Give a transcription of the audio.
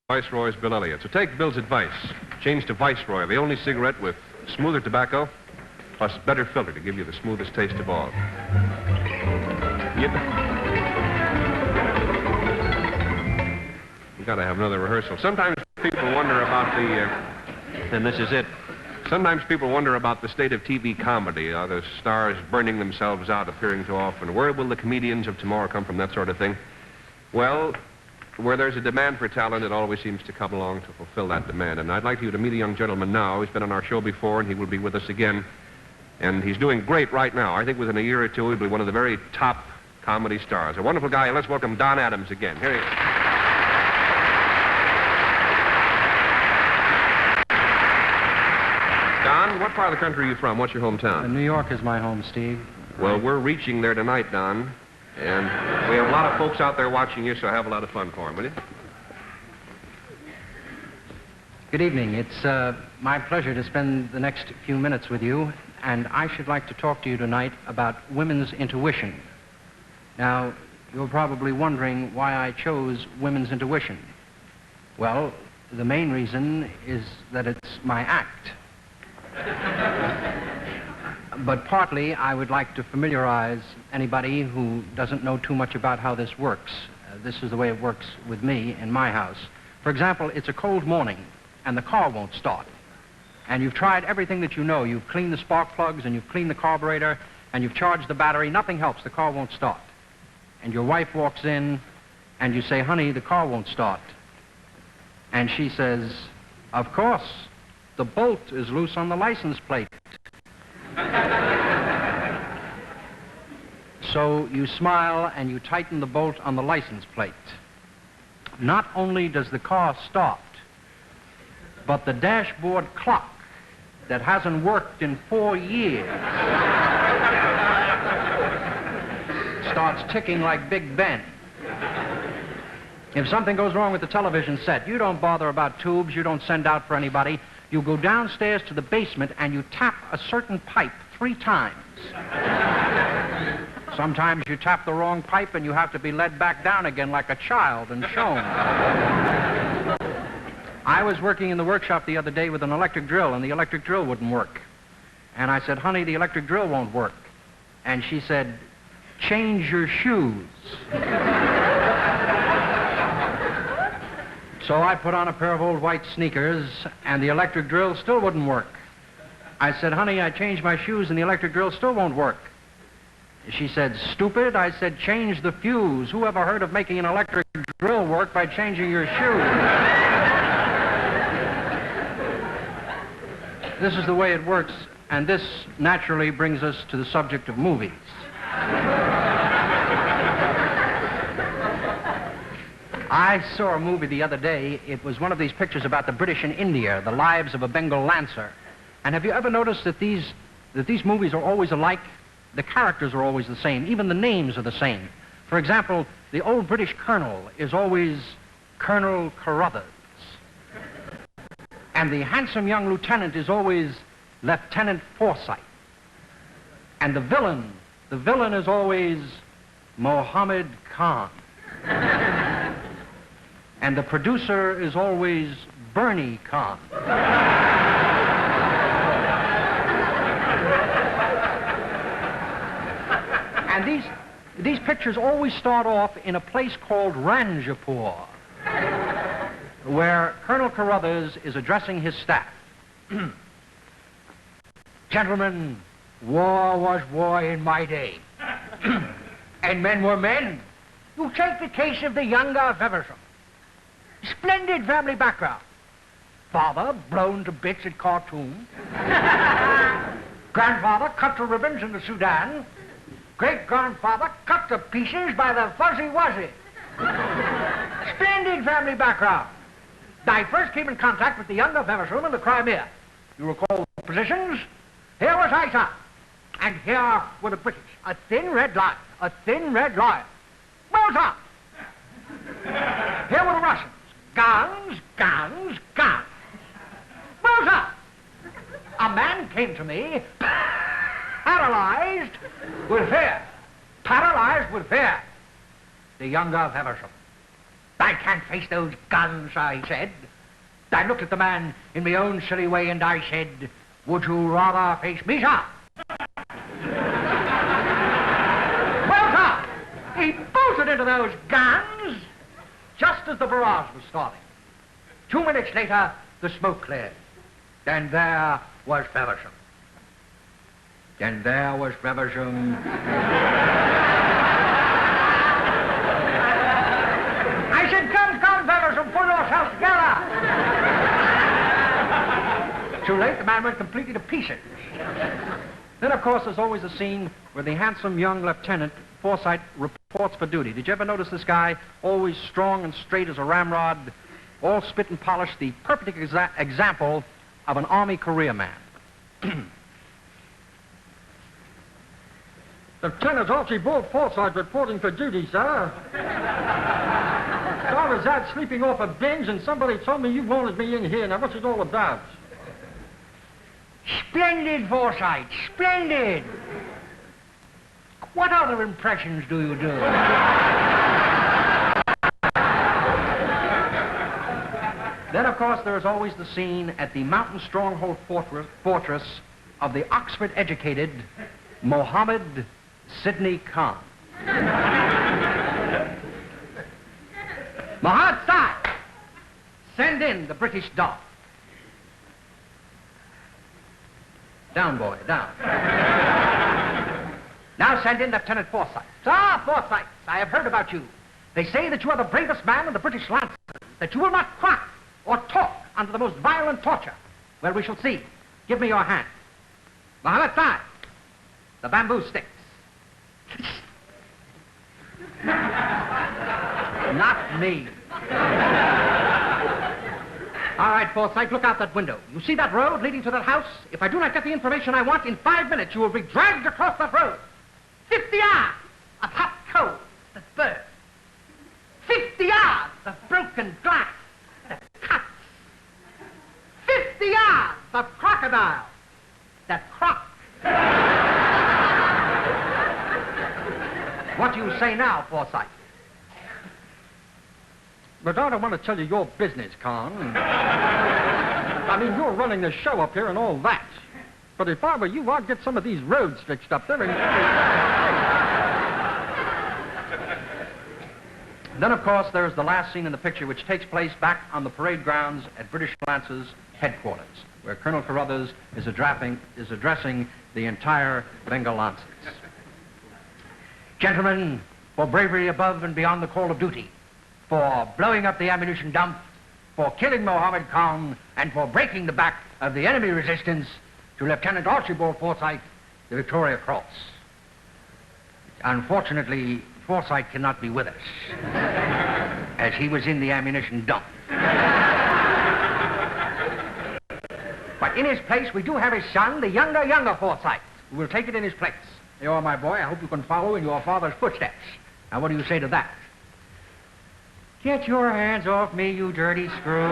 Viceroy's Bill Elliott. So take Bill's advice. Change to Viceroy, the only cigarette with smoother tobacco, plus better filter to give you the smoothest taste of all. We got to have another rehearsal. Sometimes people wonder about and this is it. Sometimes people wonder about the state of TV comedy. Are the stars burning themselves out, appearing too often? Where will the comedians of tomorrow come from, that sort of thing? Well, where there's a demand for talent, it always seems to come along to fulfill that demand. And I'd like you to meet a young gentleman now. He's been on our show before, and he will be with us again. And he's doing great right now. I think within a year or two, he'll be one of the very top comedy stars. A wonderful guy. Let's welcome Don Adams again. Here he is. Don, what part of the country are you from? What's your hometown? New York is my home, Steve. Well, we're reaching there tonight, Don. And we have a lot of folks out there watching you, so have a lot of fun for them, will you? Good evening. It's my pleasure to spend the next few minutes with you, and I should like to talk to you tonight about women's intuition. Now, you're probably wondering why I chose women's intuition. Well, the main reason is that it's my act. But partly, I would like to familiarize anybody who doesn't know too much about how this works. This is the way it works with me in my house. For example, it's a cold morning, and the car won't start. And you've tried everything that you know. You've cleaned the spark plugs, and you've cleaned the carburetor, and you've charged the battery. Nothing helps. The car won't start. And your wife walks in, and you say, honey, the car won't start. And she says, of course, the bolt is loose on the license plate. So you smile and you tighten the bolt on the license plate. Not only does the car start, but the dashboard clock that hasn't worked in 4 years starts ticking like Big Ben. If something goes wrong with the television set, you don't bother about tubes, you don't send out for anybody. You go downstairs to the basement and you tap a certain pipe 3 times. Sometimes you tap the wrong pipe and you have to be led back down again like a child and shown. I was working in the workshop the other day with an electric drill, and the electric drill wouldn't work. And I said, honey, the electric drill won't work. And she said, change your shoes. So I put on a pair of old white sneakers, and the electric drill still wouldn't work. I said, honey, I changed my shoes, and the electric drill still won't work. She said, stupid. I said, change the fuse. Who ever heard of making an electric drill work by changing your shoes? This is the way it works, and this naturally brings us to the subject of movies. I saw a movie the other day. It was one of these pictures about the British in India, the lives of a Bengal lancer. And have you ever noticed that these movies are always alike? The characters are always the same. Even the names are the same. For example, the old British colonel is always Colonel Carruthers. And the handsome young lieutenant is always Lieutenant Forsyth. And the villain is always Mohammed Khan. And the producer is always Bernie Khan. And these pictures always start off in a place called Ranjapur, where Colonel Carruthers is addressing his staff. Gentlemen, war was war in my day, and men were men. You take the case of the younger of Henderson. Splendid family background. Father blown to bits at Khartoum. Grandfather cut to ribbons in the Sudan. Great-grandfather cut to pieces by the Fuzzy Wuzzy. Splendid family background. I first came in contact with the younger Henderson in the Crimea. You recall the positions? Here was Haita, and here were the British. A thin red line, a thin red line. Well up. Here were the Russians. Guns, guns, guns. Well up. A man came to me, paralyzed with fear. Paralyzed with fear. The younger of Henderson. I can't face those guns, I said. I looked at the man in my own silly way and I said, would you rather face me, sir? Well, sir, he bolted into those guns just as the barrage was starting. 2 minutes later, the smoke cleared. And there was Feversham. I said, come, Feversham, pull yourself together. Too late, the man went completely to pieces. Then, of course, there's always a scene where the handsome young Lieutenant Forsythe reports for duty. Did you ever notice this guy, always strong and straight as a ramrod, all spit and polish, the perfect example of an Army career man? Lieutenant Archibald Forsythe reporting for duty, sir. I was out sleeping off a binge and somebody told me you wanted me in here. Now, what's it all about? Splendid, Forsythe, splendid. What other impressions do you do? Then, of course, there is always the scene at the mountain stronghold fortress of the Oxford-educated Mohammed Sidney Khan. Mahad Sai, send in the British dog. Down, boy, down. Now send in Lieutenant Forsythe. Sir Forsythe, I have heard about you. They say that you are the bravest man in the British Lancers, that you will not cry or talk under the most violent torture. Well, we shall see. Give me your hand. Mohammed Sai, the bamboo sticks. Not me. All right, Forsythe, look out that window. You see that road leading to that house? If I do not get the information I want, in 5 minutes you will be dragged across that road. 50 yards of hot coal that burns. 50 yards of broken glass that cuts. 50 yards of crocodile that crocs. What do you say now, Forsythe? But I don't want to tell you your business, Con. I mean, you're running the show up here and all that. But if I were you, I'd get some of these roads fixed up there and... Then, of course, there's the last scene in the picture, which takes place back on the parade grounds at British Lancers headquarters, where Colonel Carruthers is addressing the entire Bengal Lancers. Gentlemen, for bravery above and beyond the call of duty, for blowing up the ammunition dump, for killing Mohammed Khan, and for breaking the back of the enemy resistance, to Lieutenant Archibald Forsythe, the Victoria Cross. Unfortunately, Forsythe cannot be with us, as he was in the ammunition dump. But in his place, we do have his son, the younger Forsythe, who will take it in his place. You are, my boy. I hope you can follow in your father's footsteps. Now, what do you say to that? Get your hands off me, you dirty screw.